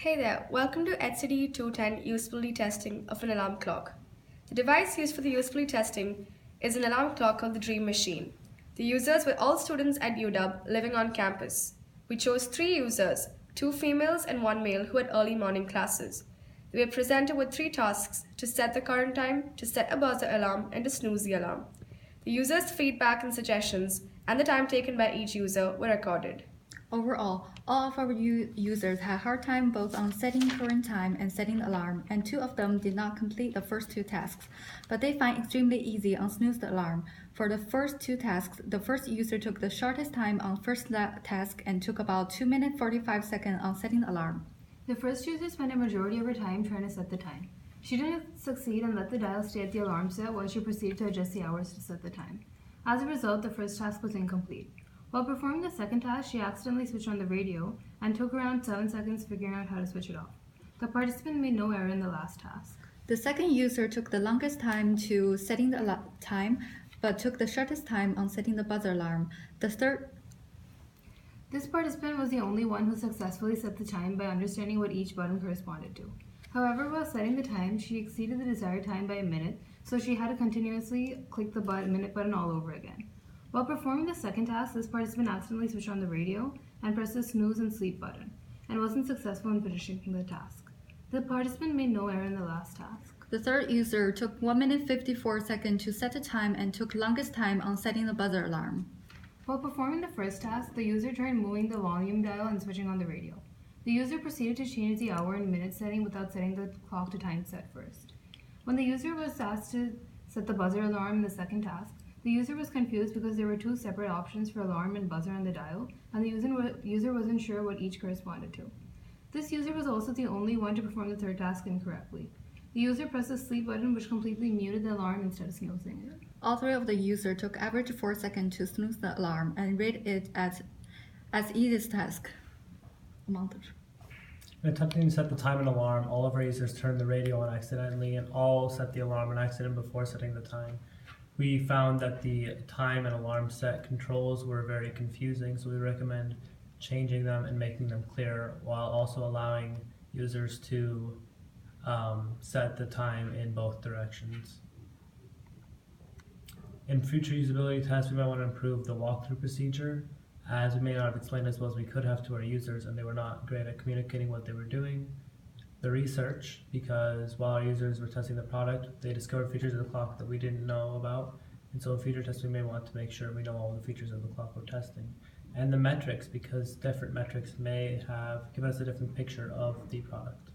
Hey there, welcome to HCDE 210 Usability Testing of an Alarm Clock. The device used for the usability testing is an alarm clock called the Dream Machine. The users were all students at UW living on campus. We chose 3 users, 2 females and 1 male who had early morning classes. They were presented with 3 tasks: to set the current time, to set a buzzer alarm, and to snooze the alarm. The users' feedback and suggestions and the time taken by each user were recorded. Overall, all of our users had a hard time both on setting current time and setting the alarm, and 2 of them did not complete the first 2 tasks, but they find extremely easy on snooze the alarm. For the first 2 tasks, the first user took the shortest time on first task and took about 2 minutes 45 seconds on setting the alarm. The first user spent a majority of her time trying to set the time. She didn't succeed and let the dial stay at the alarm set while she proceeded to adjust the hours to set the time. As a result, the first task was incomplete. While performing the second task, she accidentally switched on the radio and took around 7 seconds figuring out how to switch it off. The participant made no error in the last task. The second user took the longest time to setting the time, but took the shortest time on setting the buzzer alarm. This participant was the only one who successfully set the time by understanding what each button corresponded to. However, while setting the time, she exceeded the desired time by a minute, so she had to continuously click the minute button all over again. While performing the second task, this participant accidentally switched on the radio and pressed the snooze and sleep button, and wasn't successful in finishing the task. The participant made no error in the last task. The third user took 1 minute 54 seconds to set the time and took longest time on setting the buzzer alarm. While performing the first task, the user tried moving the volume dial and switching on the radio. The user proceeded to change the hour and minute setting without setting the clock to time set first. When the user was asked to set the buzzer alarm in the second task, the user was confused because there were 2 separate options for alarm and buzzer on the dial, and the user wasn't sure what each corresponded to. This user was also the only one to perform the third task incorrectly. The user pressed the sleep button, which completely muted the alarm instead of snoozing it. All 3 of the users took average 4 seconds to snooze the alarm and rated it as easiest task. In attempting to set the time and alarm, all of our users turned the radio on accidentally and all set the alarm on accident before setting the time. We found that the time and alarm set controls were very confusing, so we recommend changing them and making them clearer while also allowing users to set the time in both directions. In future usability tests, we might want to improve the walkthrough procedure, as we may not have explained as well as we could have to our users, and they were not great at communicating what they were doing. The research, because while our users were testing the product, they discovered features of the clock that we didn't know about, and so in future tests we may want to make sure we know all the features of the clock we're testing. And the metrics, because different metrics may give us a different picture of the product.